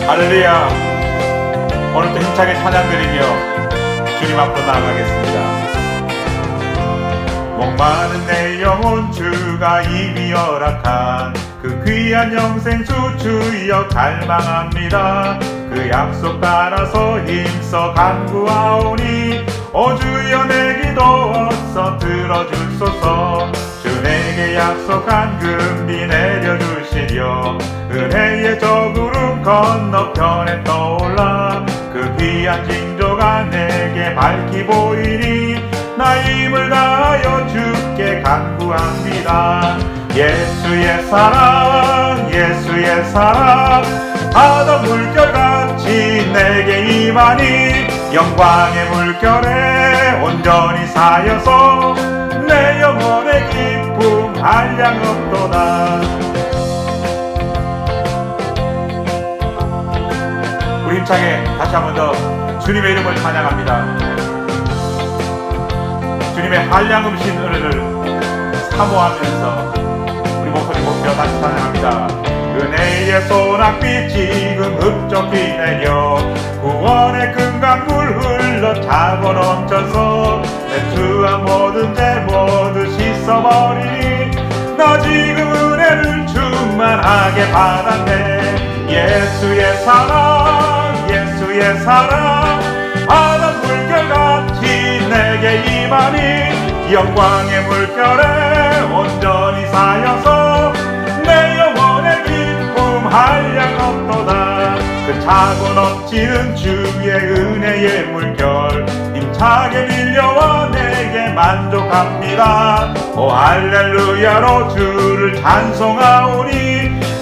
할렐루야. 오늘도 힘차게 찬양 드리며 주님 앞으로 나아가겠습니다. 목마른 내 영혼 주가 이미 허락한 그 귀한 영생수 주여 갈망합니다. 그 약속 따라서 힘써 간구하오니 오 주여 내 기도 어서 들어주소서. 주 내게 약속한 금비 내려주시려 은혜의 저 구름 건너편에 떠올라 그 귀한 징조가 내게 밝히 보이니 나 힘을 다하여 주께 간구합니다. 예수의 사랑 예수의 사랑 바다 물결같이 내게 임하니 영광의 물결에 온전히 사여서 내 영혼의 기쁨 한량없도다. 우리 힘차게 다시 한 번 더 주님의 이름을 찬양합니다. 주님의 한량음신 은혜를 사모하면서 우리 목소리 높여 다시 찬양합니다. 은혜의 소낙비 지금 흡족히 내려 구원의 금강물 흘러 차고 넘쳐서 내 주와 모든 죄 모두 씻어버리니 나 지금 은혜를 충만하게 받았네. 예수의 사랑 예수의 사랑 바다 물결같이 내게 임하니 영광의 물결에 온전히 사여서 내 영혼의 기쁨 한량없도다. 그 차고 넘치는 주의 은혜의 물결 힘차게 밀려와 내게 만족합니다. 오 할렐루야로 주를 찬송하오니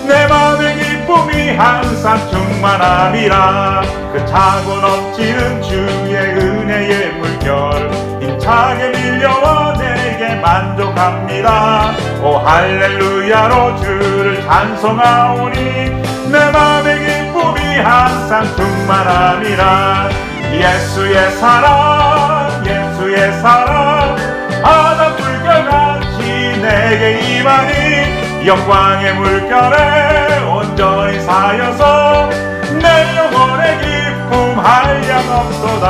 내 맘의 기쁨이 항상 충만함이라. 그 차고 넘치는 주의 은혜의 물결 힘차게 밀려와 내게 만족합니다. 오 할렐루야로 주를 찬송하오니 내 맘의 기쁨이 항상 충만함이라. 예수의 사랑 예수의 사랑 바다 물결같이 내게 임하니 영광의 물결에 온전히 사여서 내 영혼의 기쁨 한량없도다.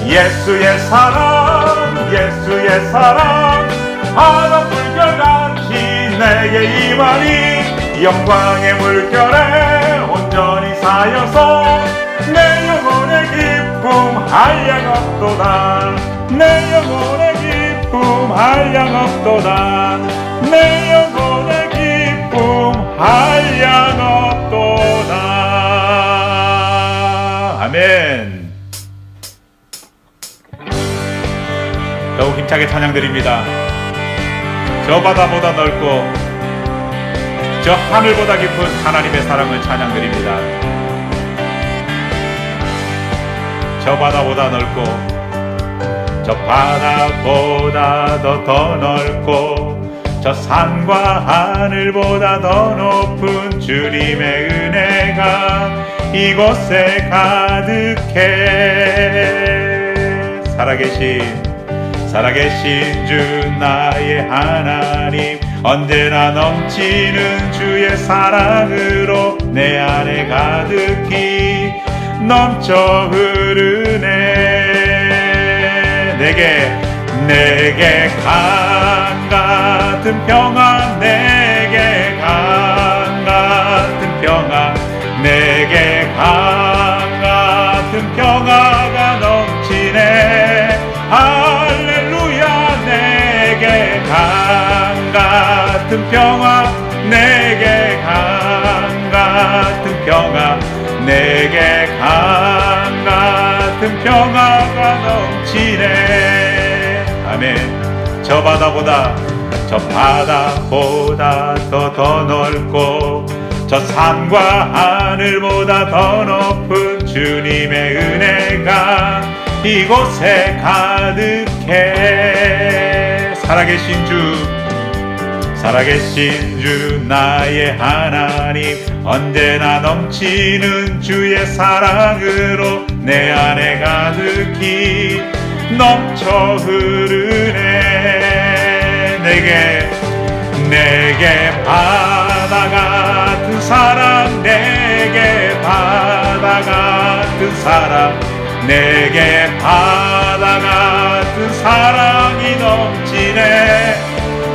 예수의 사랑 예수의 사랑 바다 물결같이 내게 임하니 영광의 물결에 온전히 사여서 내 영혼의 기쁨 한량없도다. 내 영혼의 기쁨 한량없도다. 내 영혼의 기쁨 한량없도다. 아멘. 더욱 힘차게 찬양드립니다. 저 바다보다 넓고 저 하늘보다 깊은 하나님의 사랑을 찬양드립니다. 저 바다보다 넓고 저 바다보다 더 넓고 저 산과 하늘보다 더 높은 주님의 은혜가 이곳에 가득해. 살아계신 주 나의 하나님 언제나 넘치는 주의 사랑으로 내 안에 가득히 넘쳐 흐르네. 내게 강 같은 평화 내게 강 같은 평화 내게 강 같은 평화가 넘치네. 할렐루야. 내게 강 같은 평화 내게 강 같은 평화 내게 강 같은 평화가 넘치네. 아멘. 저 바다보다 더 넓고 저 산과 하늘보다 더 높은 주님의 은혜가 이곳에 가득해. 살아계신 주 나의 하나님 언제나 넘치는 주의 사랑으로 내 안에 가득히 넘쳐 흐르네. 내게 바다 같은 사랑 내게 바다 같은 사랑, 내게 바다 같은 사랑이 넘치네.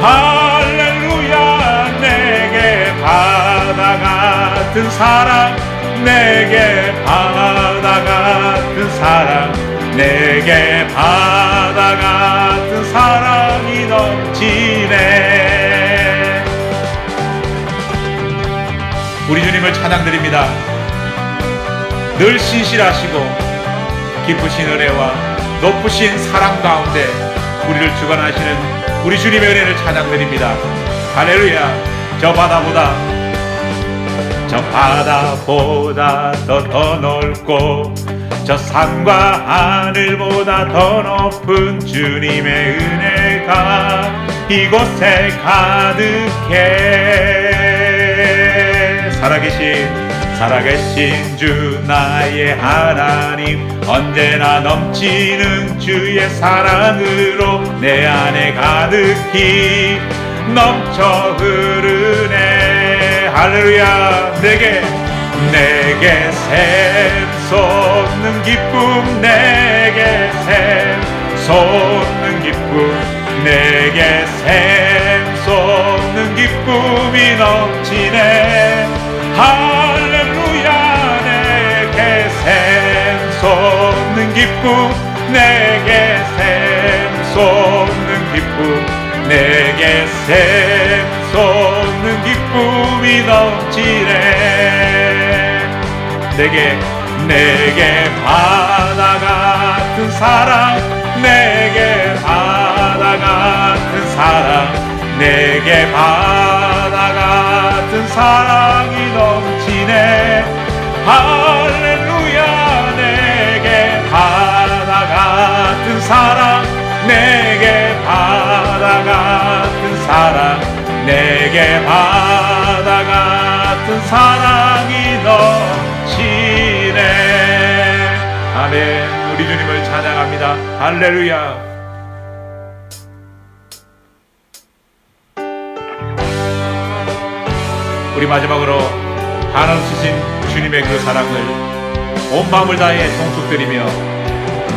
할렐루야. 내게 바다 같은 사랑, 내게 바다 같은 사랑, 내게 바다 같은 사랑이 넘치네. 우리 주님을 찬양드립니다. 늘 신실하시고 깊으신 은혜와 높으신 사랑 가운데 우리를 주관하시는 우리 주님의 은혜를 찬양드립니다. 할렐루야. 저 바다보다 더 넓고 저 산과 하늘보다 더 높은 주님의 은혜가 이곳에 가득해. 살아계신 주 나의 하나님, 언제나 넘치는 주의 사랑으로 내 안에 가득히 넘쳐 흐르네. 할렐루야. 내게 샘솟는 기쁨, 내게 샘솟는 기쁨, 내게 샘솟는 기쁨이 넘치네. 할렐루야. 내게 샘솟는 기쁨, 내게 샘솟는 기쁨, 내게 샘솟는 기쁨이 넘치네. 내게 바다 같은 사랑, 내게 바다 같은 사랑, 내게 바다 같은 사랑이 넘치네. 할렐루야. 내게 바다 같은 사랑, 내게 바다 같은 사랑, 내게 바다 같은 사랑이 넘치네. 아멘. 우리 주님을 찬양합니다. 할렐루야. 우리 마지막으로 한없으신 주님의 그 사랑을 온 마음을 다해 통속드리며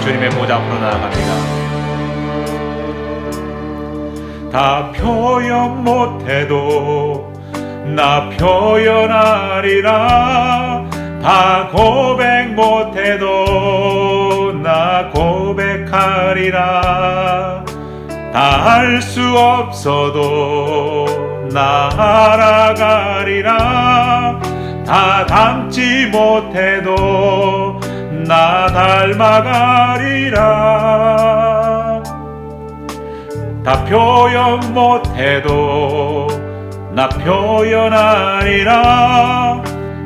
주님의 보좌 앞으로 나아갑니다. 다 표현 못해도 나 표현하리라. 다 고백 못해도 나 고백하리라. 다 할 수 없어도 나 알아가리라. 다 닮지 못해도 나 닮아가리라. 다 표현 못해도 나 표현하리라.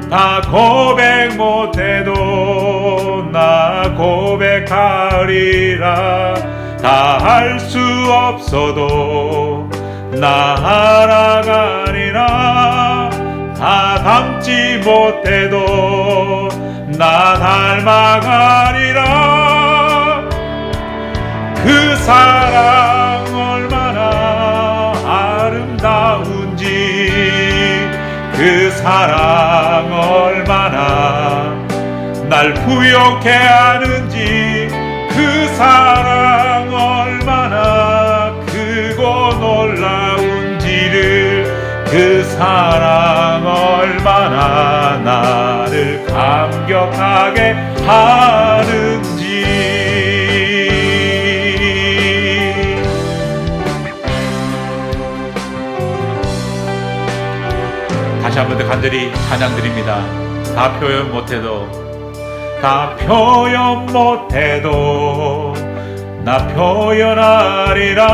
다 고백 못해도 나 고백하리라. 다 할 수 없어도 나 알아가리라. 다 닮지 못해도 나 닮아가리라. 그 사랑 얼마나 아름다운지, 그 사랑 얼마나 날 부욕해 하는지, 그 사랑 얼마나 크고 놀라운지를, 그 사랑 얼마나 나를 감격하게 하는지. 다시 한 번 더 간절히 찬양드립니다. 다 표현 못해도, 다 표현 못해도 나 표현하리라.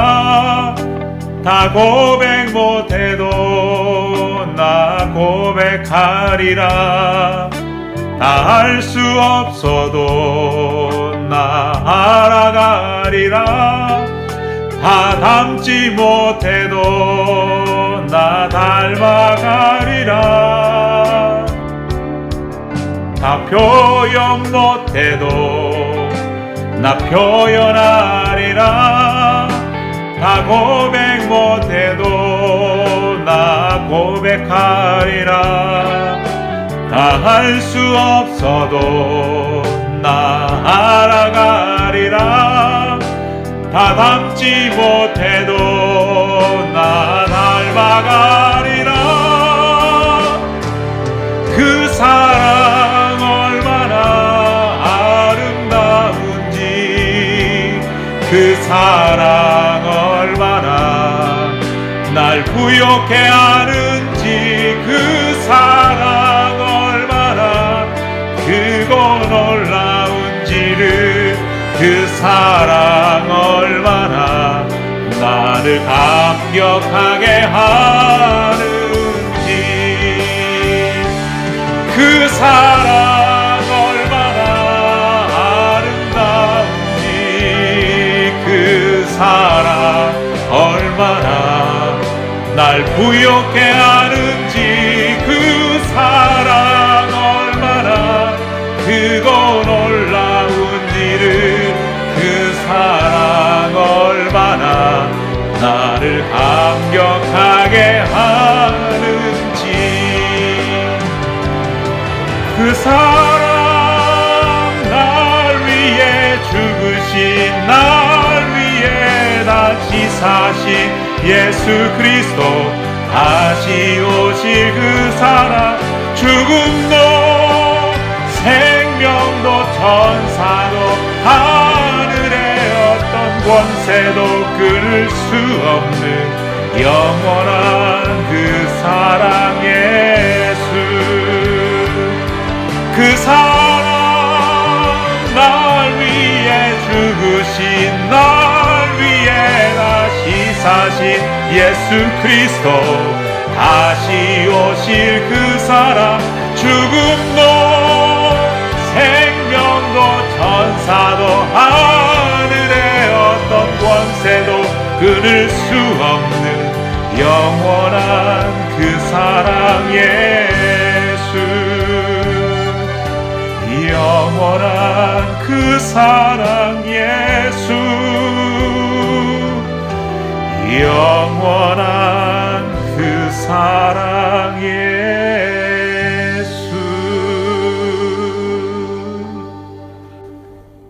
다 고백 못해도 나 고백하리라. 다 할 수 없어도 나 알아가리라. 다 닮지 못해도 나 닮아가리라. 다 표현 못해도 나 표현하리라. 다 고백 못해도 나 고백하리라. 다 할 수 없어도 나아가리라. 다 담지 못해도 나 닮아가리라. 그 사랑 얼마나 아름다운지, 그 사랑 얼마나 날 부욕해 하는지, 그 사랑 얼마나 크고 놀라운지를, 그 사랑 얼마나 나를 감격하게 하는지, 그 사랑 얼마나 아름다운지, 그 사랑 얼마나 날 부욕해 하는지, 그 사랑 얼마나 크고 놀라운지를, 그 사랑 얼마나 나를 감격하게 하는지. 그 사랑 날 위해 죽으신, 날 위해 다시 사신 예수 그리스도, 다시 오실 그 사랑, 죽음도 생명도 천사도 하늘의 어떤 권세도 끊을 수 없는 영원한 그 사랑 예수. 그 사랑 날 위해 죽으신, 날 위해 다시 사신 예수 그리스도, 다시 오실 그 사랑, 죽음도 생명도 천사도 하늘의 어떤 권세도 끊을 수 없는 영원한 그 사랑 예수. 영원한 그 사랑 예수, 영원한 그 사랑 예수.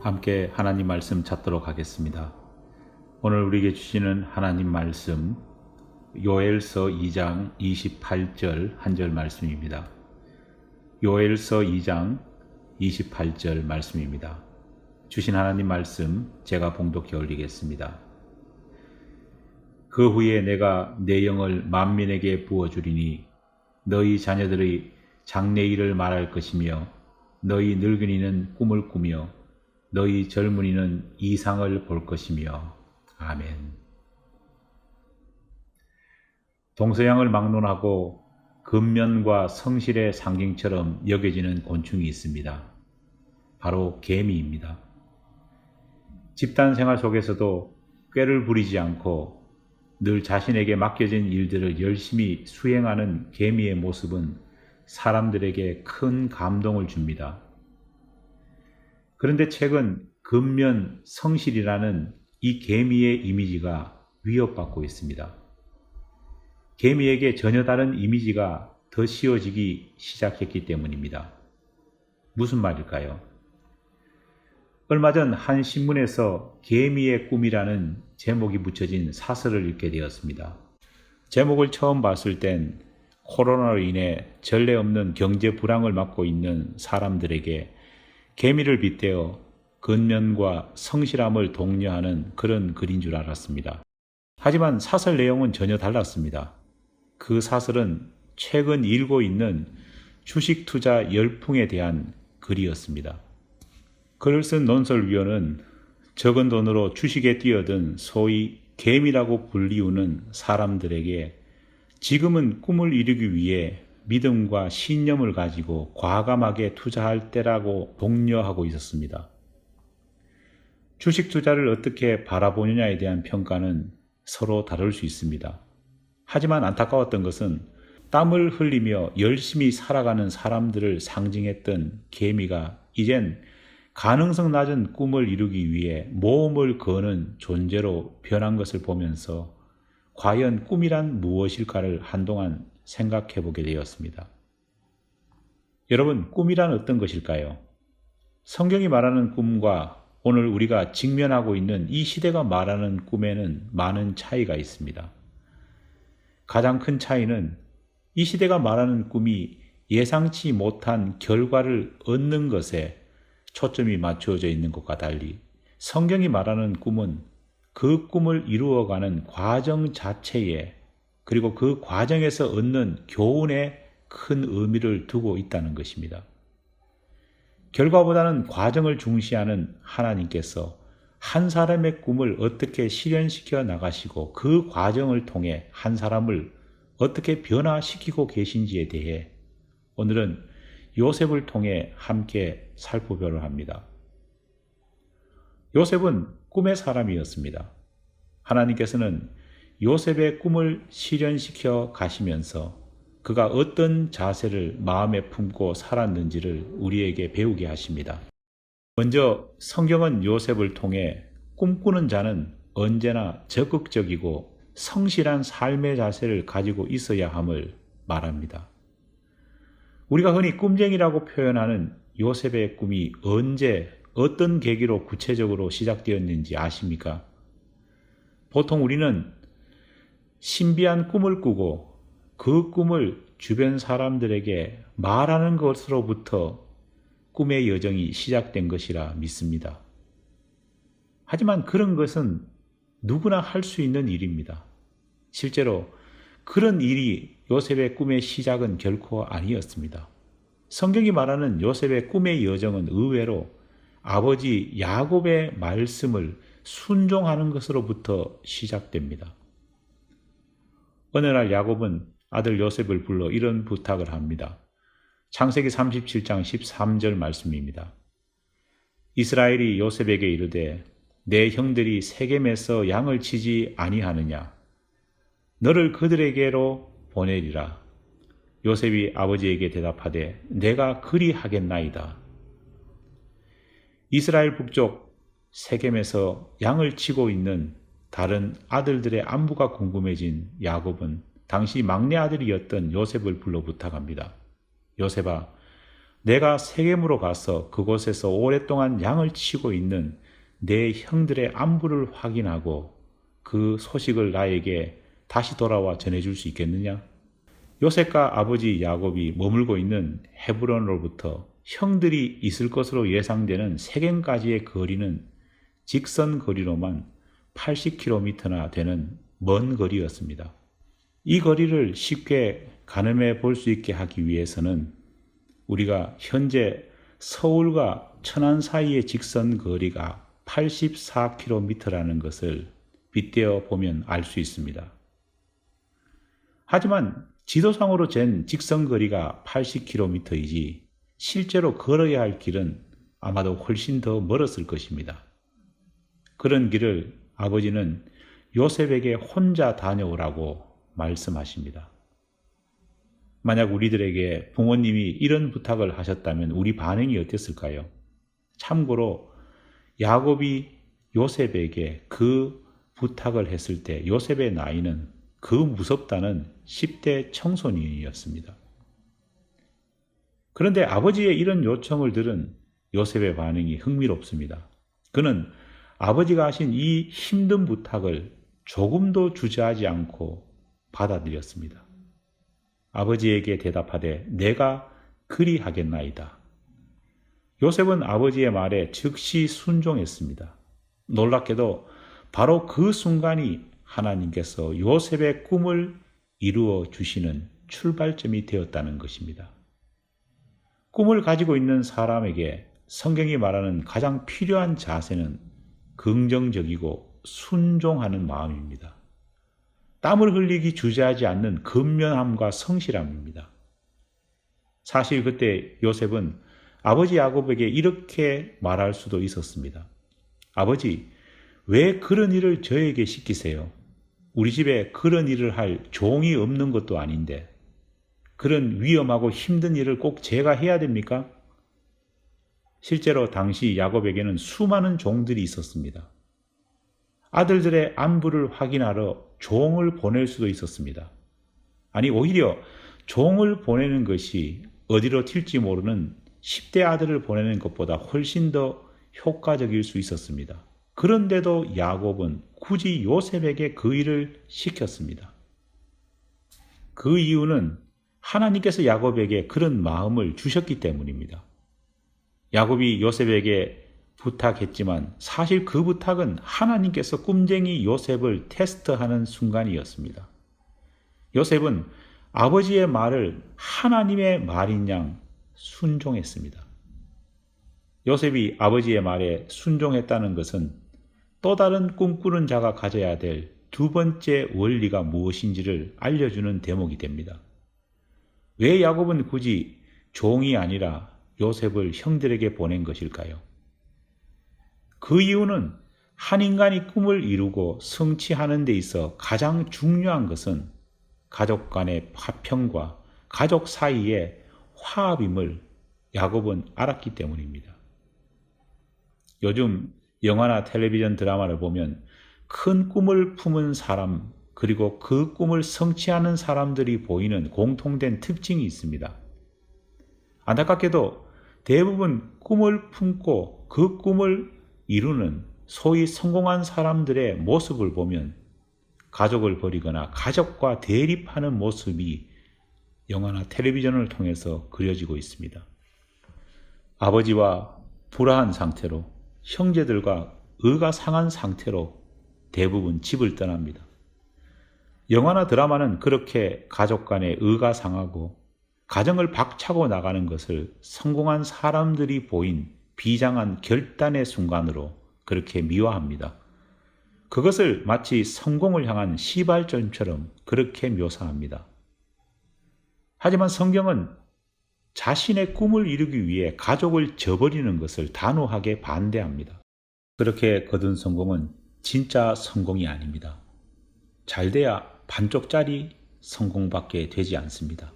함께 하나님 말씀 찾도록 하겠습니다. 오늘 우리에게 주시는 하나님 말씀, 요엘서 2장 28절 한 절 말씀입니다. 요엘서 2장 28절 말씀입니다. 주신 하나님 말씀 제가 봉독해 올리겠습니다. 그 후에 내가 내 영을 만민에게 부어주리니 너희 자녀들의 장래일을 말할 것이며 너희 늙은이는 꿈을 꾸며 너희 젊은이는 이상을 볼 것이며. 아멘. 동서양을 막론하고 근면과 성실의 상징처럼 여겨지는 곤충이 있습니다. 바로 개미입니다. 집단 생활 속에서도 꾀를 부리지 않고 늘 자신에게 맡겨진 일들을 열심히 수행하는 개미의 모습은 사람들에게 큰 감동을 줍니다. 그런데 최근 근면 성실이라는 이 개미의 이미지가 위협받고 있습니다. 개미에게 전혀 다른 이미지가 더 씌워지기 시작했기 때문입니다. 무슨 말일까요? 얼마 전 한 신문에서 개미의 꿈이라는 제목이 붙여진 사설을 읽게 되었습니다. 제목을 처음 봤을 땐 코로나로 인해 전례 없는 경제 불황을 맞고 있는 사람들에게 개미를 빗대어 근면과 성실함을 독려하는 그런 글인 줄 알았습니다. 하지만 사설 내용은 전혀 달랐습니다. 그 사설은 최근 일고 있는 주식 투자 열풍에 대한 글이었습니다. 글을 쓴 논설위원은 적은 돈으로 주식에 뛰어든 소위 개미라고 불리우는 사람들에게 지금은 꿈을 이루기 위해 믿음과 신념을 가지고 과감하게 투자할 때라고 독려하고 있었습니다. 주식 투자를 어떻게 바라보느냐에 대한 평가는 서로 다를 수 있습니다. 하지만 안타까웠던 것은 땀을 흘리며 열심히 살아가는 사람들을 상징했던 개미가 이젠 가능성 낮은 꿈을 이루기 위해 모험을 거는 존재로 변한 것을 보면서 과연 꿈이란 무엇일까를 한동안 생각해 보게 되었습니다. 여러분, 꿈이란 어떤 것일까요? 성경이 말하는 꿈과 오늘 우리가 직면하고 있는 이 시대가 말하는 꿈에는 많은 차이가 있습니다. 가장 큰 차이는 이 시대가 말하는 꿈이 예상치 못한 결과를 얻는 것에 초점이 맞추어져 있는 것과 달리 성경이 말하는 꿈은 그 꿈을 이루어가는 과정 자체에 그리고 그 과정에서 얻는 교훈에 큰 의미를 두고 있다는 것입니다. 결과보다는 과정을 중시하는 하나님께서 한 사람의 꿈을 어떻게 실현시켜 나가시고 그 과정을 통해 한 사람을 어떻게 변화시키고 계신지에 대해 오늘은 요셉을 통해 함께 살펴보려 합니다. 요셉은 꿈의 사람이었습니다. 하나님께서는 요셉의 꿈을 실현시켜 가시면서 그가 어떤 자세를 마음에 품고 살았는지를 우리에게 배우게 하십니다. 먼저 성경은 요셉을 통해 꿈꾸는 자는 언제나 적극적이고 성실한 삶의 자세를 가지고 있어야 함을 말합니다. 우리가 흔히 꿈쟁이라고 표현하는 요셉의 꿈이 언제 어떤 계기로 구체적으로 시작되었는지 아십니까? 보통 우리는 신비한 꿈을 꾸고 그 꿈을 주변 사람들에게 말하는 것으로부터 꿈의 여정이 시작된 것이라 믿습니다. 하지만 그런 것은 누구나 할 수 있는 일입니다. 실제로 그런 일이 요셉의 꿈의 시작은 결코 아니었습니다. 성경이 말하는 요셉의 꿈의 여정은 의외로 아버지 야곱의 말씀을 순종하는 것으로부터 시작됩니다. 어느 날 야곱은 아들 요셉을 불러 이런 부탁을 합니다. 창세기 37장 13절 말씀입니다. 이스라엘이 요셉에게 이르되 내 형들이 세겜에서 양을 치지 아니하느냐? 너를 그들에게로 보내리라. 요셉이 아버지에게 대답하되 내가 그리하겠나이다. 이스라엘 북쪽 세겜에서 양을 치고 있는 다른 아들들의 안부가 궁금해진 야곱은 당시 막내 아들이었던 요셉을 불러 부탁합니다. 요셉아, 내가 세겜으로 가서 그곳에서 오랫동안 양을 치고 있는 내 형들의 안부를 확인하고 그 소식을 나에게 다시 돌아와 전해줄 수 있겠느냐? 요셉과 아버지 야곱이 머물고 있는 헤브론으로부터 형들이 있을 것으로 예상되는 세겜까지의 거리는 직선 거리로만 80km나 되는 먼 거리였습니다. 이 거리를 쉽게 가늠해 볼 수 있게 하기 위해서는 우리가 현재 서울과 천안 사이의 직선 거리가 84km라는 것을 빗대어 보면 알 수 있습니다. 하지만 지도상으로 잰 직선 거리가 80km이지 실제로 걸어야 할 길은 아마도 훨씬 더 멀었을 것입니다. 그런 길을 아버지는 요셉에게 혼자 다녀오라고 말씀하십니다. 만약 우리들에게 부모님이 이런 부탁을 하셨다면 우리 반응이 어땠을까요? 참고로 야곱이 요셉에게 그 부탁을 했을 때 요셉의 나이는 그 무섭다는 10대 청소년이었습니다. 그런데 아버지의 이런 요청을 들은 요셉의 반응이 흥미롭습니다. 그는 아버지가 하신 이 힘든 부탁을 조금도 주저하지 않고 받아들였습니다. 아버지에게 대답하되 내가 그리하겠나이다. 요셉은 아버지의 말에 즉시 순종했습니다. 놀랍게도 바로 그 순간이 하나님께서 요셉의 꿈을 이루어 주시는 출발점이 되었다는 것입니다. 꿈을 가지고 있는 사람에게 성경이 말하는 가장 필요한 자세는 긍정적이고 순종하는 마음입니다. 땀을 흘리기 주저하지 않는 근면함과 성실함입니다. 사실 그때 요셉은 아버지 야곱에게 이렇게 말할 수도 있었습니다. 아버지, 왜 그런 일을 저에게 시키세요? 우리 집에 그런 일을 할 종이 없는 것도 아닌데 그런 위험하고 힘든 일을 꼭 제가 해야 됩니까? 실제로 당시 야곱에게는 수많은 종들이 있었습니다. 아들들의 안부를 확인하러 종을 보낼 수도 있었습니다. 아니, 오히려 종을 보내는 것이 어디로 튈지 모르는 10대 아들을 보내는 것보다 훨씬 더 효과적일 수 있었습니다. 그런데도 야곱은 굳이 요셉에게 그 일을 시켰습니다. 그 이유는 하나님께서 야곱에게 그런 마음을 주셨기 때문입니다. 야곱이 요셉에게 부탁했지만 사실 그 부탁은 하나님께서 꿈쟁이 요셉을 테스트하는 순간이었습니다. 요셉은 아버지의 말을 하나님의 말인 양 순종했습니다. 요셉이 아버지의 말에 순종했다는 것은 또 다른 꿈꾸는 자가 가져야 될 두 번째 원리가 무엇인지를 알려주는 대목이 됩니다. 왜 야곱은 굳이 종이 아니라 요셉을 형들에게 보낸 것일까요? 그 이유는 한 인간이 꿈을 이루고 성취하는 데 있어 가장 중요한 것은 가족 간의 화평과 가족 사이의 화합임을 야곱은 알았기 때문입니다. 요즘 영화나 텔레비전 드라마를 보면 큰 꿈을 품은 사람 그리고 그 꿈을 성취하는 사람들이 보이는 공통된 특징이 있습니다. 안타깝게도 대부분 꿈을 품고 그 꿈을 이루는 소위 성공한 사람들의 모습을 보면 가족을 버리거나 가족과 대립하는 모습이 영화나 텔레비전을 통해서 그려지고 있습니다. 아버지와 불화한 상태로 형제들과 의가 상한 상태로 대부분 집을 떠납니다. 영화나 드라마는 그렇게 가족 간의 의가 상하고 가정을 박차고 나가는 것을 성공한 사람들이 보인 비장한 결단의 순간으로 그렇게 미화합니다. 그것을 마치 성공을 향한 시발점처럼 그렇게 묘사합니다. 하지만 성경은 자신의 꿈을 이루기 위해 가족을 저버리는 것을 단호하게 반대합니다. 그렇게 거둔 성공은 진짜 성공이 아닙니다. 잘돼야 반쪽짜리 성공밖에 되지 않습니다.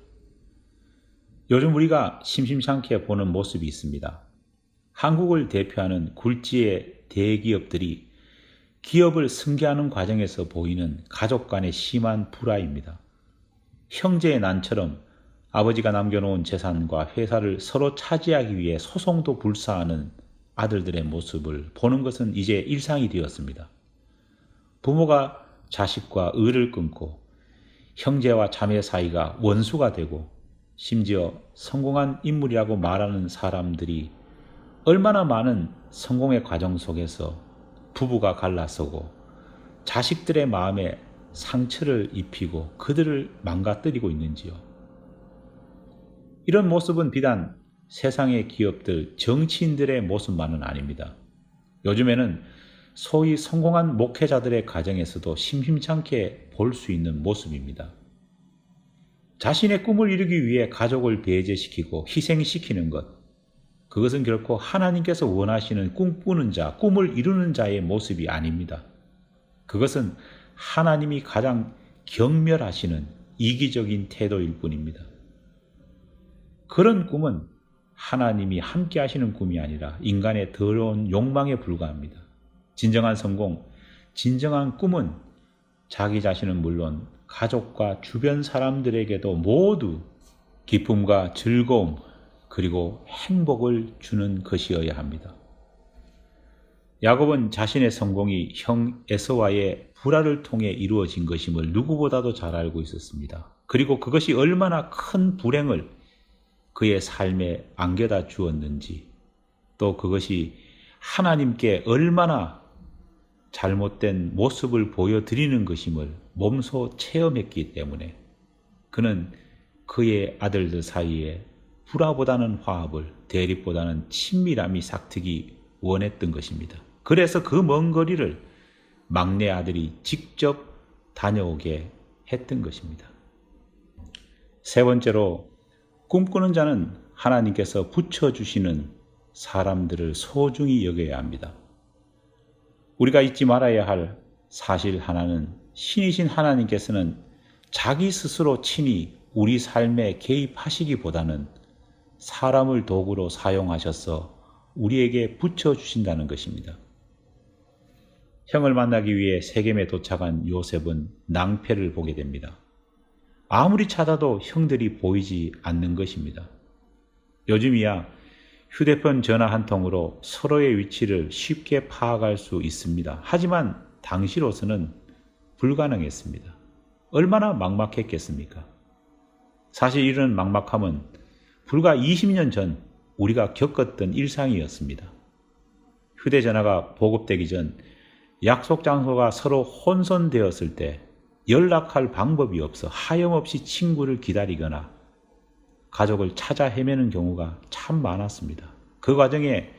요즘 우리가 심심찮게 보는 모습이 있습니다. 한국을 대표하는 굴지의 대기업들이 기업을 승계하는 과정에서 보이는 가족 간의 심한 불화입니다. 형제의 난처럼 아버지가 남겨놓은 재산과 회사를 서로 차지하기 위해 소송도 불사하는 아들들의 모습을 보는 것은 이제 일상이 되었습니다. 부모가 자식과 의를 끊고 형제와 자매 사이가 원수가 되고 심지어 성공한 인물이라고 말하는 사람들이 얼마나 많은 성공의 과정 속에서 부부가 갈라서고 자식들의 마음에 상처를 입히고 그들을 망가뜨리고 있는지요. 이런 모습은 비단 세상의 기업들, 정치인들의 모습만은 아닙니다. 요즘에는 소위 성공한 목회자들의 가정에서도 심심찮게 볼 수 있는 모습입니다. 자신의 꿈을 이루기 위해 가족을 배제시키고 희생시키는 것, 그것은 결코 하나님께서 원하시는 꿈꾸는 자, 꿈을 이루는 자의 모습이 아닙니다. 그것은 하나님이 가장 경멸하시는 이기적인 태도일 뿐입니다. 그런 꿈은 하나님이 함께 하시는 꿈이 아니라 인간의 더러운 욕망에 불과합니다. 진정한 성공, 진정한 꿈은 자기 자신은 물론 가족과 주변 사람들에게도 모두 기쁨과 즐거움 그리고 행복을 주는 것이어야 합니다. 야곱은 자신의 성공이 형 에서와의 불화를 통해 이루어진 것임을 누구보다도 잘 알고 있었습니다. 그리고 그것이 얼마나 큰 불행을 그의 삶에 안겨다 주었는지, 또 그것이 하나님께 얼마나 잘못된 모습을 보여드리는 것임을 몸소 체험했기 때문에 그는 그의 아들들 사이에 불화보다는 화합을, 대립보다는 친밀함이 싹트기 원했던 것입니다. 그래서 그 먼 거리를 막내 아들이 직접 다녀오게 했던 것입니다. 세 번째로, 꿈꾸는 자는 하나님께서 붙여주시는 사람들을 소중히 여겨야 합니다. 우리가 잊지 말아야 할 사실 하나는 신이신 하나님께서는 자기 스스로 친히 우리 삶에 개입하시기보다는 사람을 도구로 사용하셔서 우리에게 붙여주신다는 것입니다. 형을 만나기 위해 세겜에 도착한 요셉은 낭패를 보게 됩니다. 아무리 찾아도 형들이 보이지 않는 것입니다. 요즘이야 휴대폰 전화 한 통으로 서로의 위치를 쉽게 파악할 수 있습니다. 하지만 당시로서는 불가능했습니다. 얼마나 막막했겠습니까? 사실 이런 막막함은 불과 20년 전 우리가 겪었던 일상이었습니다. 휴대전화가 보급되기 전 약속 장소가 서로 혼선되었을 때 연락할 방법이 없어 하염없이 친구를 기다리거나 가족을 찾아 헤매는 경우가 참 많았습니다. 그 과정에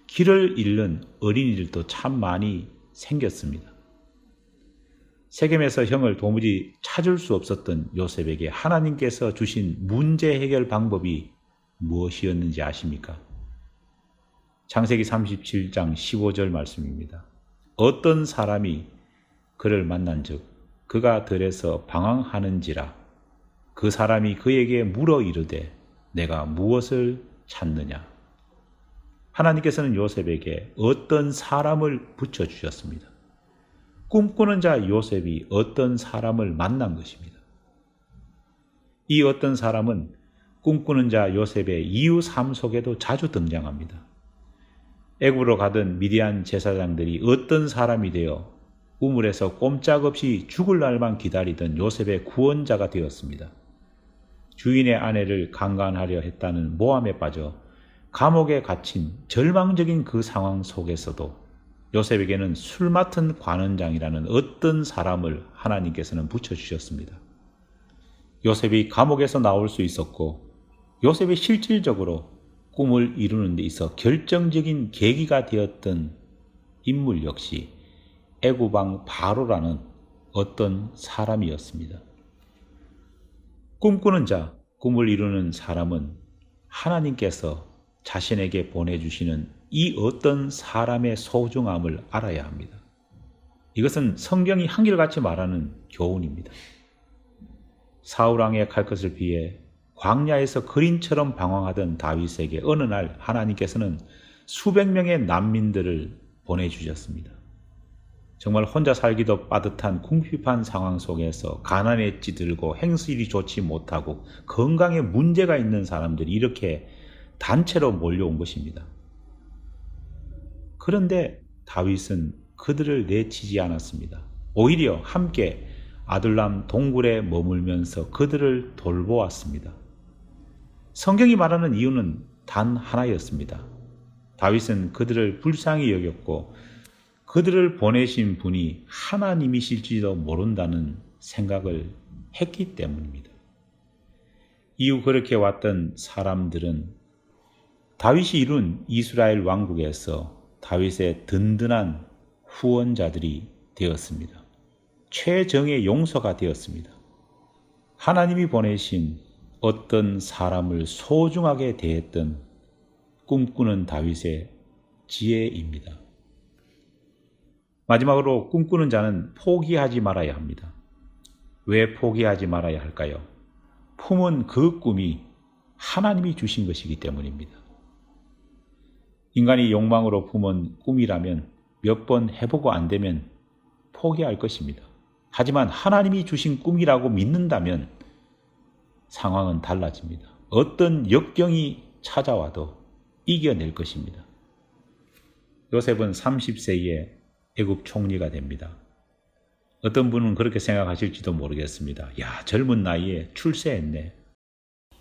길을 잃는 어린이들도 참 많이 생겼습니다. 세겜에서 형을 도무지 찾을 수 없었던 요셉에게 하나님께서 주신 문제 해결 방법이 무엇이었는지 아십니까? 창세기 37장 15절 말씀입니다. 어떤 사람이 그를 만난즉 그가 들에서 방황하는지라 그 사람이 그에게 물어 이르되 내가 무엇을 찾느냐. 하나님께서는 요셉에게 어떤 사람을 붙여주셨습니다. 꿈꾸는 자 요셉이 어떤 사람을 만난 것입니다. 이 어떤 사람은 꿈꾸는 자 요셉의 이후 삶 속에도 자주 등장합니다. 애굽으로 가던 미디안 제사장들이 어떤 사람이 되어 우물에서 꼼짝없이 죽을 날만 기다리던 요셉의 구원자가 되었습니다. 주인의 아내를 강간하려 했다는 모함에 빠져 감옥에 갇힌 절망적인 그 상황 속에서도 요셉에게는 술 맡은 관원장이라는 어떤 사람을 하나님께서는 붙여주셨습니다. 요셉이 감옥에서 나올 수 있었고 요셉이 실질적으로 꿈을 이루는 데 있어 결정적인 계기가 되었던 인물 역시 애굽왕 바로라는 어떤 사람이었습니다. 꿈꾸는 자, 꿈을 이루는 사람은 하나님께서 자신에게 보내주시는 이 어떤 사람의 소중함을 알아야 합니다. 이것은 성경이 한결같이 말하는 교훈입니다. 사울왕의 갈 것을 피해 광야에서 그린처럼 방황하던 다윗에게 어느 날 하나님께서는 수백 명의 난민들을 보내주셨습니다. 정말 혼자 살기도 빠듯한 궁핍한 상황 속에서 가난에 찌들고 행실이 좋지 못하고 건강에 문제가 있는 사람들이 이렇게 단체로 몰려온 것입니다. 그런데 다윗은 그들을 내치지 않았습니다. 오히려 함께 아둘람 동굴에 머물면서 그들을 돌보았습니다. 성경이 말하는 이유는 단 하나였습니다. 다윗은 그들을 불쌍히 여겼고 그들을 보내신 분이 하나님이실지도 모른다는 생각을 했기 때문입니다. 이후 그렇게 왔던 사람들은 다윗이 이룬 이스라엘 왕국에서 다윗의 든든한 후원자들이 되었습니다. 최정의 용서가 되었습니다. 하나님이 보내신 어떤 사람을 소중하게 대했던 꿈꾸는 다윗의 지혜입니다. 마지막으로 꿈꾸는 자는 포기하지 말아야 합니다. 왜 포기하지 말아야 할까요? 품은 그 꿈이 하나님이 주신 것이기 때문입니다. 인간이 욕망으로 품은 꿈이라면 몇 번 해보고 안 되면 포기할 것입니다. 하지만 하나님이 주신 꿈이라고 믿는다면 상황은 달라집니다. 어떤 역경이 찾아와도 이겨낼 것입니다. 요셉은 30세에 애굽 총리가 됩니다. 어떤 분은 그렇게 생각하실지도 모르겠습니다. 야, 젊은 나이에 출세했네.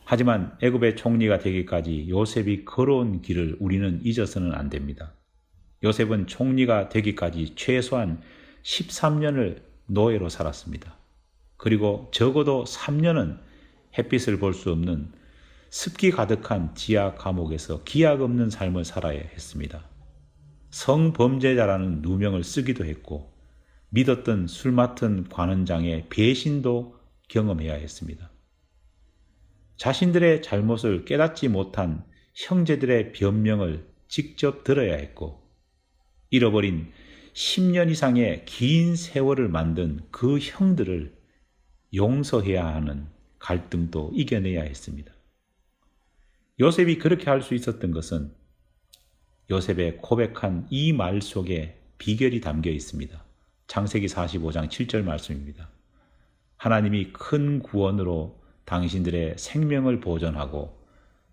하지만 애굽의 총리가 되기까지 요셉이 걸어온 길을 우리는 잊어서는 안 됩니다. 요셉은 총리가 되기까지 최소한 13년을 노예로 살았습니다. 그리고 적어도 3년은 햇빛을 볼 수 없는 습기 가득한 지하 감옥에서 기약 없는 삶을 살아야 했습니다. 성범죄자라는 누명을 쓰기도 했고 믿었던 술 맡은 관원장의 배신도 경험해야 했습니다. 자신들의 잘못을 깨닫지 못한 형제들의 변명을 직접 들어야 했고 잃어버린 10년 이상의 긴 세월을 만든 그 형들을 용서해야 하는 갈등도 이겨내야 했습니다. 요셉이 그렇게 할 수 있었던 것은 요셉의 고백한 이 말 속에 비결이 담겨 있습니다. 창세기 45장 7절 말씀입니다. 하나님이 큰 구원으로 당신들의 생명을 보존하고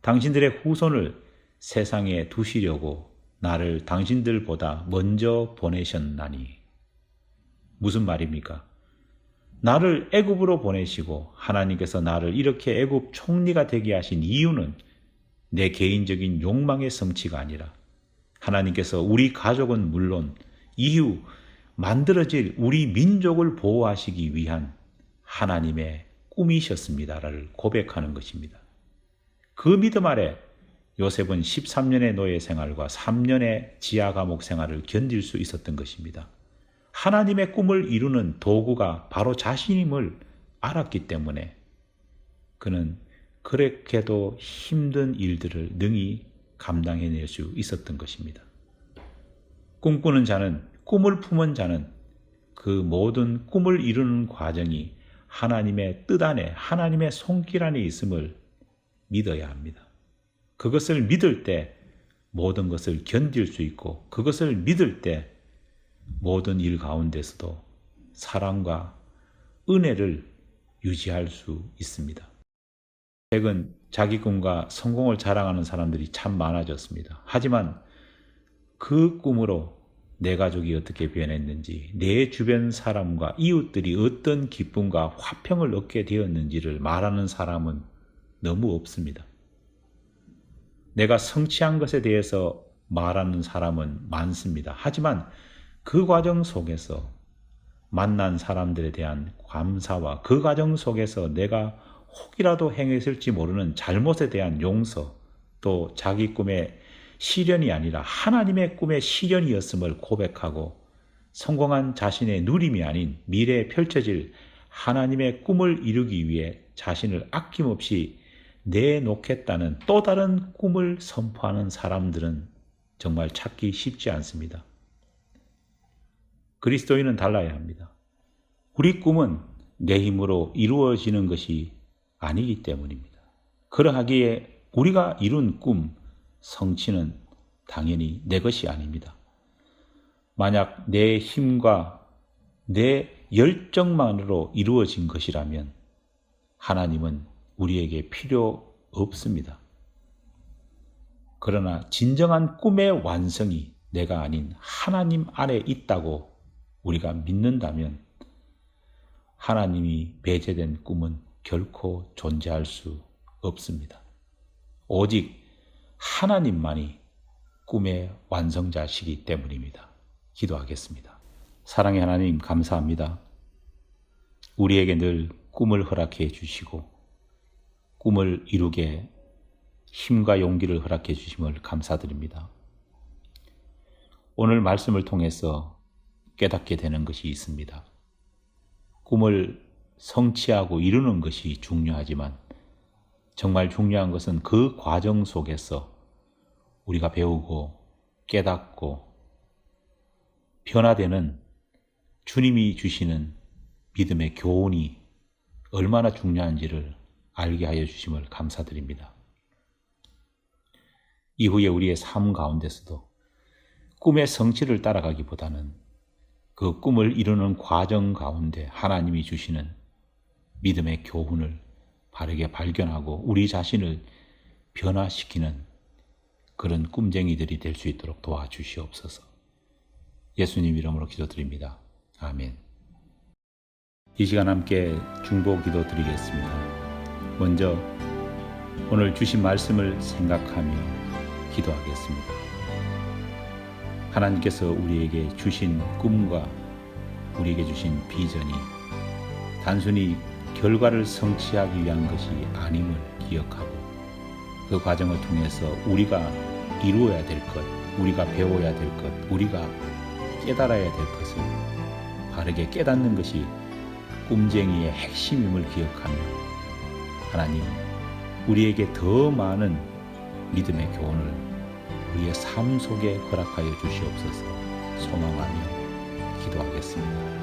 당신들의 후손을 세상에 두시려고 나를 당신들보다 먼저 보내셨나니. 무슨 말입니까? 나를 애굽으로 보내시고 하나님께서 나를 이렇게 애굽 총리가 되게 하신 이유는 내 개인적인 욕망의 성취가 아니라 하나님께서 우리 가족은 물론 이후 만들어질 우리 민족을 보호하시기 위한 하나님의 꿈이셨습니다를 고백하는 것입니다. 그 믿음 아래 요셉은 13년의 노예 생활과 3년의 지하 감옥 생활을 견딜 수 있었던 것입니다. 하나님의 꿈을 이루는 도구가 바로 자신임을 알았기 때문에 그는 그렇게도 힘든 일들을 능히 감당해낼 수 있었던 것입니다. 꿈꾸는 자는, 꿈을 품은 자는 그 모든 꿈을 이루는 과정이 하나님의 뜻 안에, 하나님의 손길 안에 있음을 믿어야 합니다. 그것을 믿을 때 모든 것을 견딜 수 있고, 그것을 믿을 때 모든 일 가운데서도 사랑과 은혜를 유지할 수 있습니다. 최근 자기 꿈과 성공을 자랑하는 사람들이 참 많아졌습니다. 하지만 그 꿈으로 내 가족이 어떻게 변했는지, 내 주변 사람과 이웃들이 어떤 기쁨과 화평을 얻게 되었는지를 말하는 사람은 너무 없습니다. 내가 성취한 것에 대해서 말하는 사람은 많습니다. 하지만 그 과정 속에서 만난 사람들에 대한 감사와 그 과정 속에서 내가 혹이라도 행했을지 모르는 잘못에 대한 용서, 또 자기 꿈의 실현이 아니라 하나님의 꿈의 실현이었음을 고백하고 성공한 자신의 누림이 아닌 미래에 펼쳐질 하나님의 꿈을 이루기 위해 자신을 아낌없이 내놓겠다는 또 다른 꿈을 선포하는 사람들은 정말 찾기 쉽지 않습니다. 그리스도인은 달라야 합니다. 우리 꿈은 내 힘으로 이루어지는 것이 아니기 때문입니다. 그러하기에 우리가 이룬 꿈, 성취는 당연히 내 것이 아닙니다. 만약 내 힘과 내 열정만으로 이루어진 것이라면 하나님은 우리에게 필요 없습니다. 그러나 진정한 꿈의 완성이 내가 아닌 하나님 안에 있다고 우리가 믿는다면 하나님이 배제된 꿈은 결코 존재할 수 없습니다. 오직 하나님만이 꿈의 완성자시기 때문입니다. 기도하겠습니다. 사랑의 하나님, 감사합니다. 우리에게 늘 꿈을 허락해 주시고 꿈을 이루게 힘과 용기를 허락해 주심을 감사드립니다. 오늘 말씀을 통해서 깨닫게 되는 것이 있습니다. 꿈을 성취하고 이루는 것이 중요하지만 정말 중요한 것은 그 과정 속에서 우리가 배우고 깨닫고 변화되는 주님이 주시는 믿음의 교훈이 얼마나 중요한지를 알게 하여 주심을 감사드립니다. 이후에 우리의 삶 가운데서도 꿈의 성취를 따라가기보다는 그 꿈을 이루는 과정 가운데 하나님이 주시는 믿음의 교훈을 바르게 발견하고 우리 자신을 변화시키는 그런 꿈쟁이들이 될 수 있도록 도와주시옵소서. 예수님 이름으로 기도드립니다. 아멘. 이 시간 함께 중보 기도 드리겠습니다. 먼저 오늘 주신 말씀을 생각하며 기도하겠습니다. 하나님께서 우리에게 주신 꿈과 우리에게 주신 비전이 단순히 결과를 성취하기 위한 것이 아님을 기억하고 그 과정을 통해서 우리가 이루어야 될 것, 우리가 배워야 될 것, 우리가 깨달아야 될 것을 바르게 깨닫는 것이 꿈쟁이의 핵심임을 기억하며 하나님, 우리에게 더 많은 믿음의 교훈을 우리의 삶 속에 허락하여 주시옵소서. 소망하며 기도하겠습니다.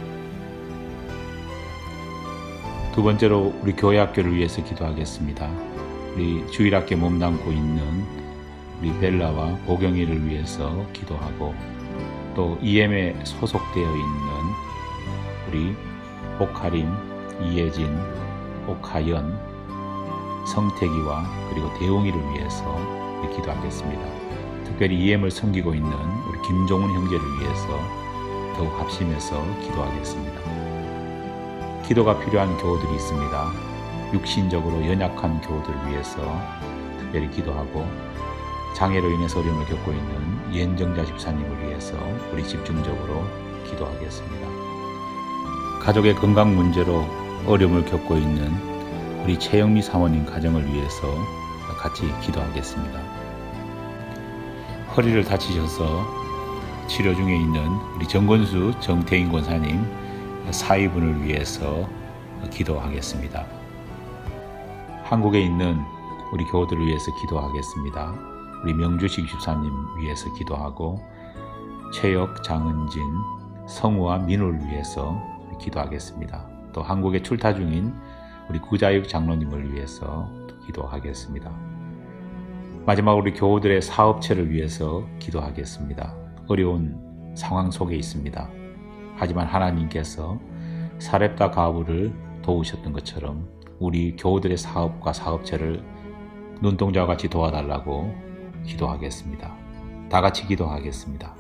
두 번째로 우리 교회 학교를 위해서 기도하겠습니다. 우리 주일학교 몸담고 있는 우리 벨라와 보경이를 위해서 기도하고 또 EM에 소속되어 있는 우리 옥하림, 이예진, 옥하연, 성태기와 그리고 대웅이를 위해서 기도하겠습니다. 특별히 EM을 섬기고 있는 우리 김종훈 형제를 위해서 더욱 합심해서 기도하겠습니다. 기도가 필요한 교우들이 있습니다. 육신적으로 연약한 교우들을 위해서 특별히 기도하고, 장애로 인해서 어려움을 겪고 있는 이현정자 집사님을 위해서 우리 집중적으로 기도하겠습니다. 가족의 건강 문제로 어려움을 겪고 있는 우리 최영미 사모님 가정을 위해서 같이 기도하겠습니다. 허리를 다치셔서 치료 중에 있는 우리 정건수 정태인 권사님 사위분을 위해서 기도하겠습니다. 한국에 있는 우리 교우들을 위해서 기도하겠습니다. 우리 명주식 집사님 위해서 기도하고, 최혁, 장은진, 성우와 민우를 위해서 기도하겠습니다. 또 한국에 출타 중인 우리 구자육 장로님을 위해서 기도하겠습니다. 마지막으로 우리 교우들의 사업체를 위해서 기도하겠습니다. 어려운 상황 속에 있습니다. 하지만 하나님께서 사렙다 가브를 도우셨던 것처럼 우리 교우들의 사업과 사업체를 눈동자와 같이 도와달라고 기도하겠습니다. 다 같이 기도하겠습니다.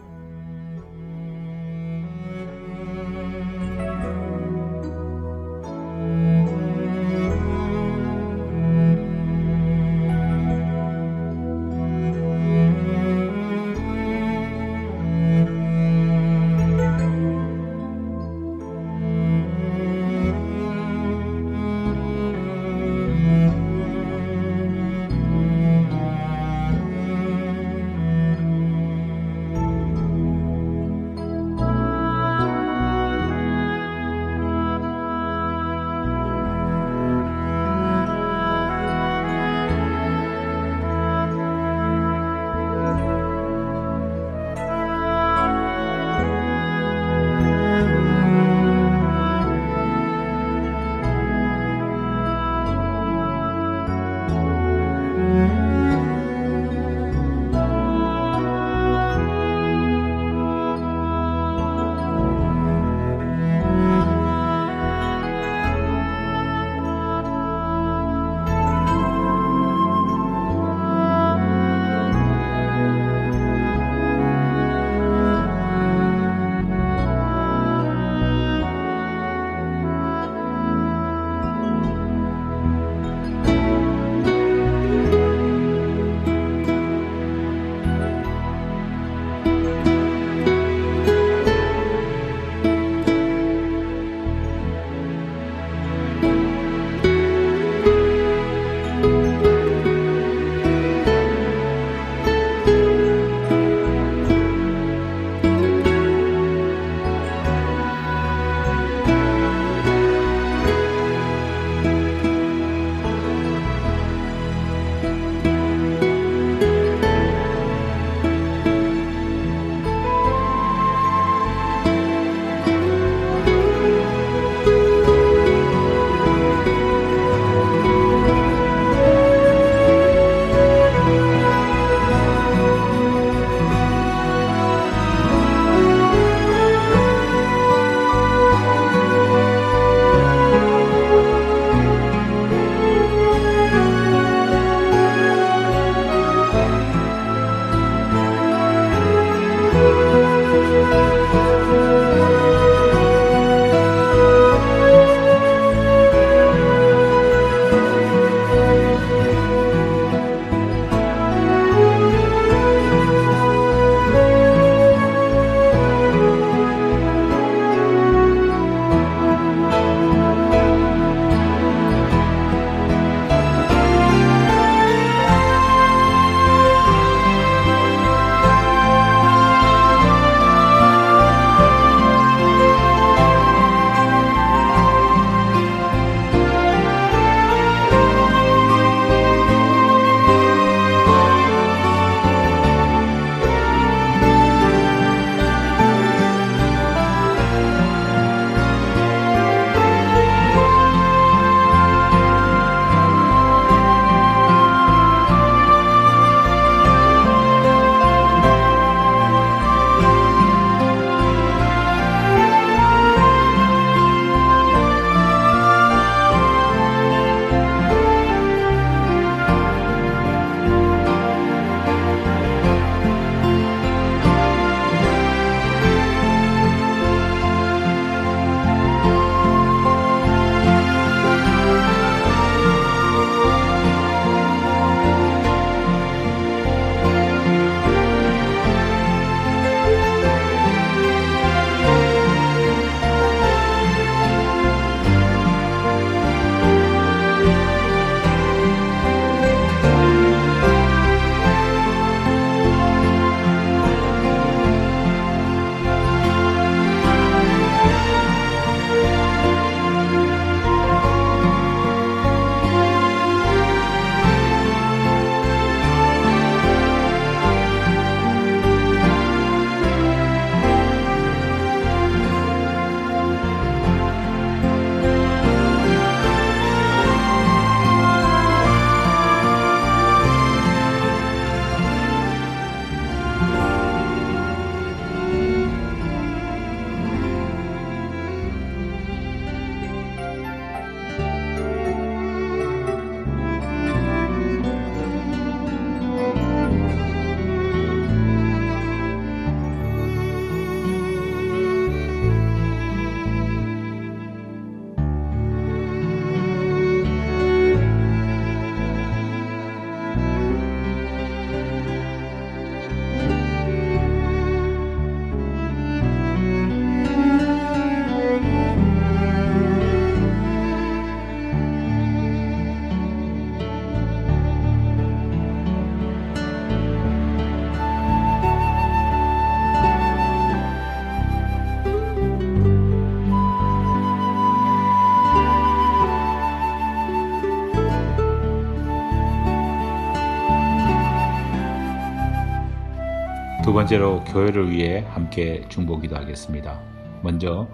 두 번째로 교회를 위해 함께 중보기도 하겠습니다. 먼저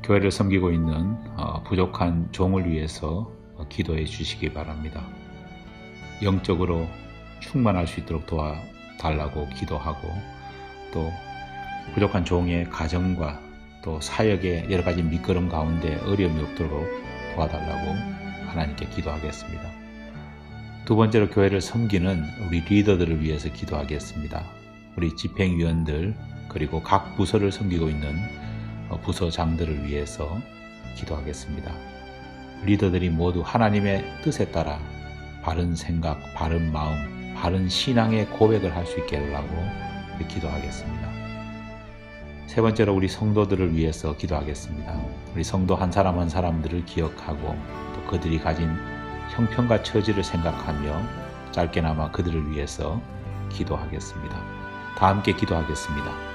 교회를 섬기고 있는 부족한 종을 위해서 기도해 주시기 바랍니다. 영적으로 충만할 수 있도록 도와달라고 기도하고, 또 부족한 종의 가정과 또 사역의 여러 가지 밑거름 가운데 어려움이 없도록 도와달라고 하나님께 기도하겠습니다. 두 번째로 교회를 섬기는 우리 리더들을 위해서 기도하겠습니다. 우리 집행위원들, 그리고 각 부서를 섬기고 있는 부서장들을 위해서 기도하겠습니다. 리더들이 모두 하나님의 뜻에 따라 바른 생각, 바른 마음, 바른 신앙의 고백을 할 수 있게 하려고 기도하겠습니다. 세 번째로 우리 성도들을 위해서 기도하겠습니다. 우리 성도 한 사람 한 사람들을 기억하고, 또 그들이 가진 형편과 처지를 생각하며 짧게나마 그들을 위해서 기도하겠습니다. 다 함께 기도하겠습니다.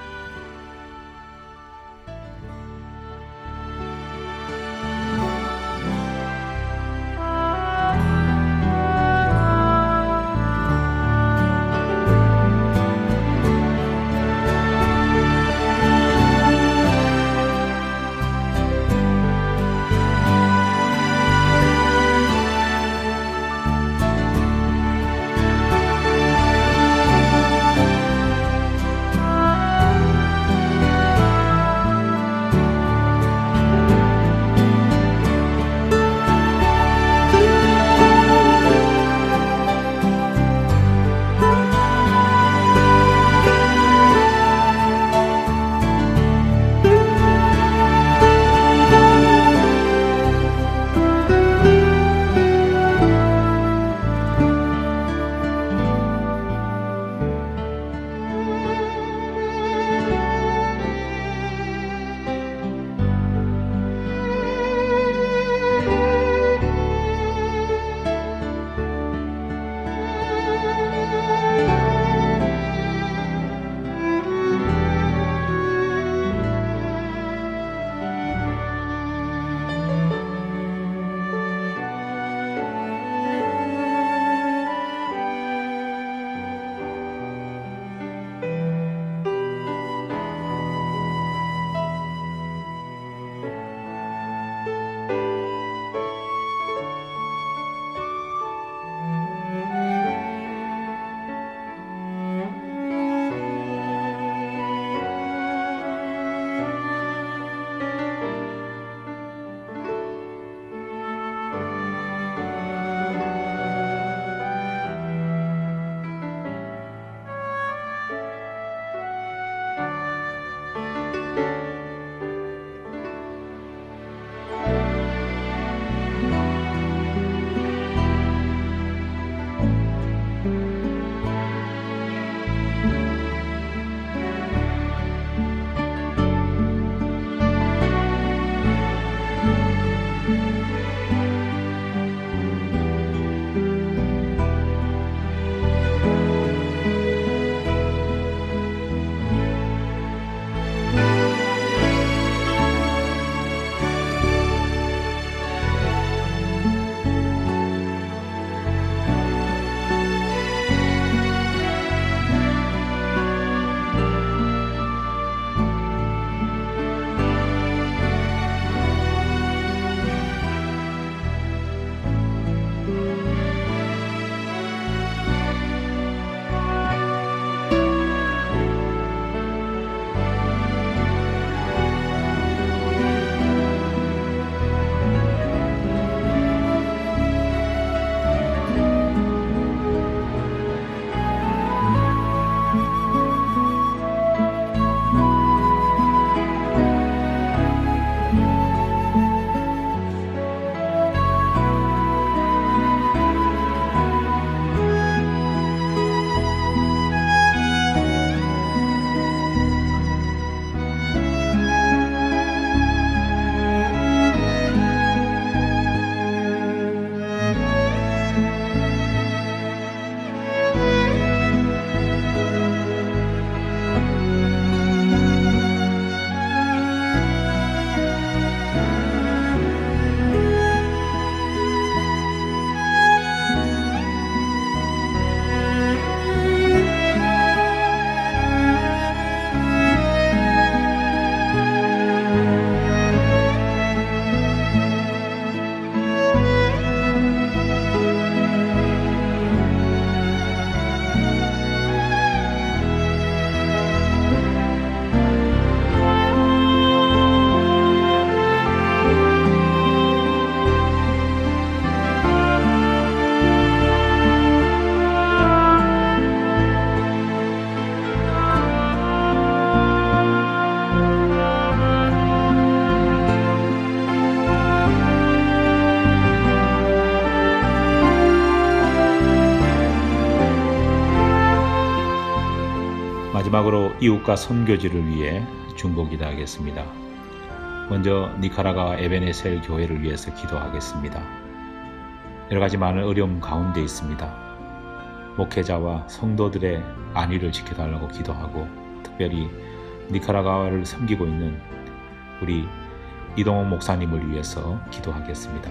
마지막으로 이웃과 선교지를 위해 중보 기도하겠습니다. 먼저 니카라과 에베네셀 교회를 위해서 기도하겠습니다. 여러가지 많은 어려움 가운데 있습니다. 목회자와 성도들의 안위를 지켜달라고 기도하고, 특별히 니카라과를 섬기고 있는 우리 이동원 목사님을 위해서 기도하겠습니다.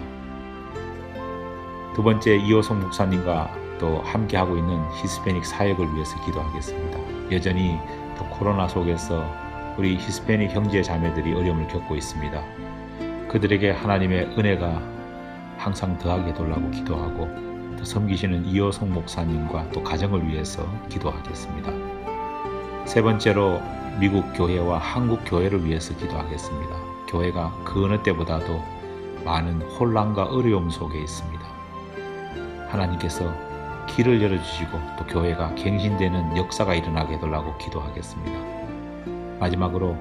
두 번째, 이호성 목사님과 또 함께하고 있는 히스패닉 사역을 위해서 기도하겠습니다. 여전히 또 코로나 속에서 우리 히스패닉 형제 자매들이 어려움을 겪고 있습니다. 그들에게 하나님의 은혜가 항상 더하게 해달라고 기도하고, 또 섬기시는 이호성 목사님과 또 가정을 위해서 기도하겠습니다. 세 번째로 미국 교회와 한국 교회를 위해서 기도하겠습니다. 교회가 그 어느 때보다도 많은 혼란과 어려움 속에 있습니다. 하나님께서 길을 열어주시고 또 교회가 갱신되는 역사가 일어나게 해달라고 기도하겠습니다. 마지막으로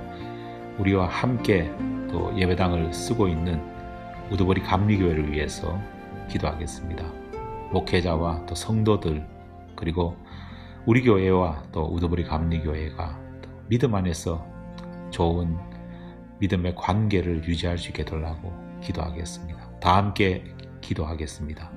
우리와 함께 또 예배당을 쓰고 있는 우두머리 감리교회를 위해서 기도하겠습니다. 목회자와 또 성도들, 그리고 우리 교회와 또 우두머리 감리교회가 또 믿음 안에서 좋은 믿음의 관계를 유지할 수 있게 해달라고 기도하겠습니다. 다 함께 기도하겠습니다.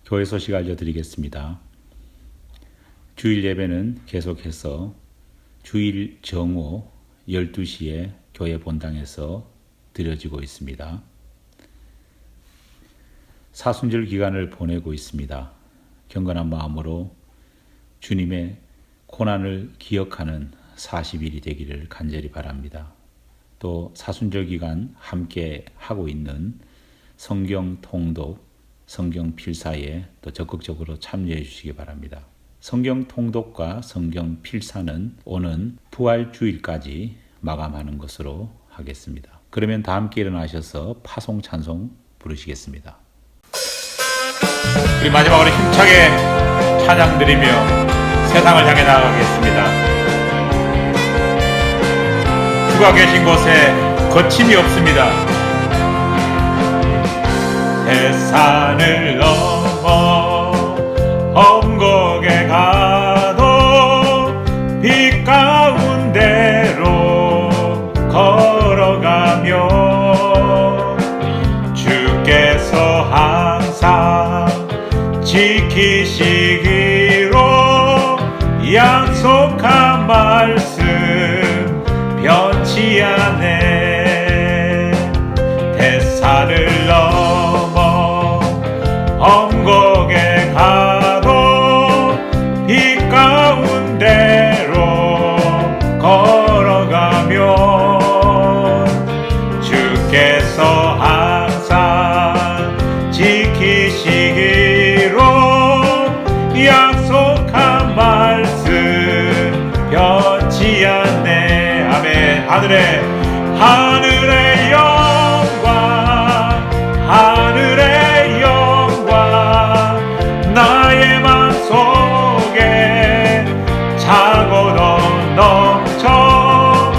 교회 소식 알려드리겠습니다. 주일 예배는 계속해서 주일 정오 12시에 교회 본당에서 드려지고 있습니다. 사순절 기간을 보내고 있습니다. 경건한 마음으로 주님의 고난을 기억하는 40일이 되기를 간절히 바랍니다. 또 사순절 기간 함께 하고 있는 성경 통독, 성경 필사에 또 적극적으로 참여해 주시기 바랍니다. 성경 통독과 성경 필사는 오는 부활주일까지 마감하는 것으로 하겠습니다. 그러면 다 함께 일어나셔서 파송 찬송 부르시겠습니다. 우리 마지막으로 힘차게 찬양 드리며 세상을 향해 나아가겠습니다. 주가 계신 곳에 거침이 없습니다. 해산을 넘어 험곡에 가도 빛 가운데로 걸어가며 주께서 항상 지키시기로 약속한 말씀 변치 않네. 대산을 넘어 험곡에 가도 빛 가운데로 걸어가면 주께서 항상 지키시기로 약속한 말씀 변치 않네. 아멘. 하늘의 영광, 하늘의 영광, 나의 맘속에 차고도 넘쳐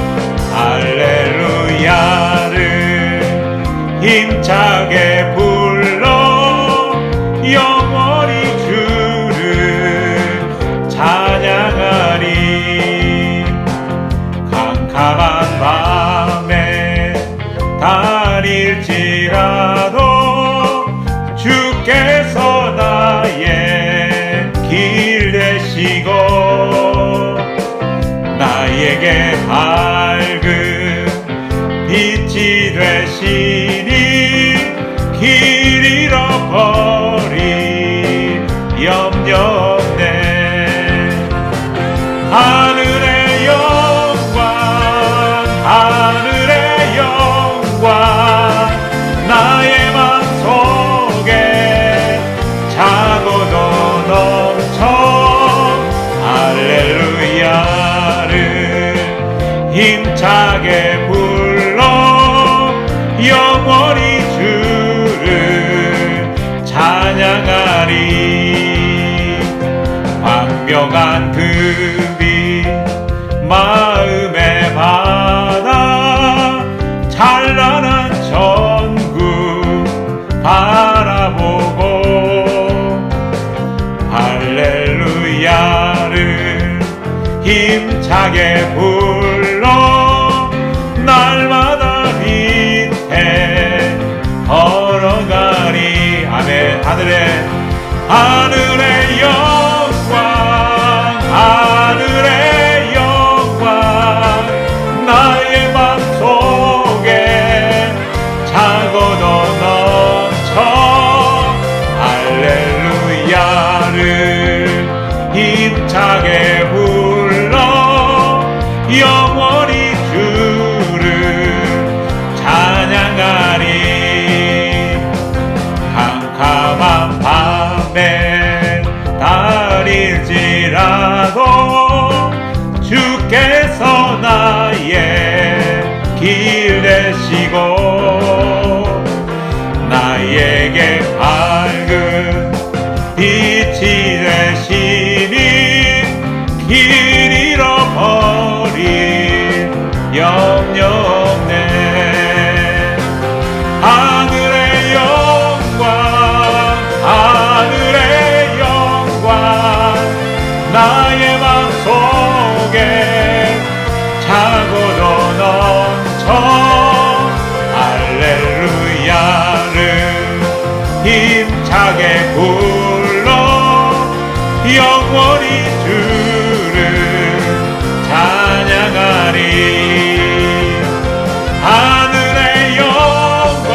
할렐루야를 힘차게 불러 영원히 주를 찬양하리. 캄캄한 밤에 다닐지라도 주께서 나의 길 되시고 나에게 밝은 빛이 되시니 길 잃어버릴 염려 없네. 하늘의 영광, 하늘의 영광, 나의 맘속에 차고도 넘쳐 할렐루야를 힘차게 불러 영원히 주를 찬양하리. 광명한 금이 마음에 받아 찬란한 천국 바라보고 할렐루야를 힘차게 불러 날마다 밑에 걸어가리. 아멘. 하늘의 영광, 하늘의 영광, 나의 맘속에 차고도 넘쳐 할렐루야를 힘차게 불러 영원히 주를 찬양하리. 캄캄한 밤에 다닐지라도 주께서 나의 길 되시고 나에게 밝은 빛이 되시니 길 잃어버릴 염려 없네. 하늘의 영광, 하늘의 영광, 나의 맘속에 차고도 넘쳐 할렐루야를 힘차게 불러 영원히 주를 찬양하리. 하늘의 영광,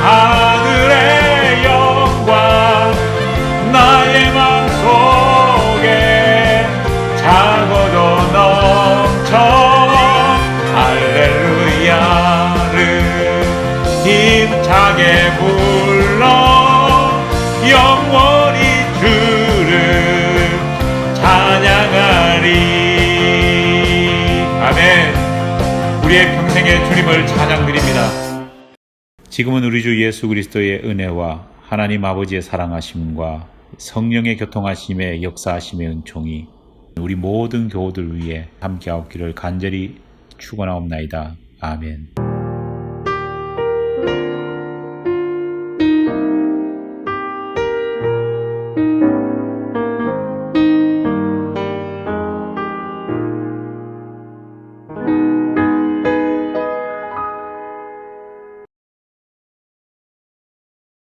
하늘의 영광, 나의 맘속에 차고도 넘쳐 할렐루야를 힘차게 불러 영원히 주를 찬양하리. 아멘. 우리의 평생의 주님을 찬양드립니다. 지금은 우리 주 예수 그리스도의 은혜와 하나님 아버지의 사랑하심과 성령의 교통하심의 역사하심의 은총이 우리 모든 교우들 위해 함께하옵기를 간절히 축원하옵나이다. 아멘.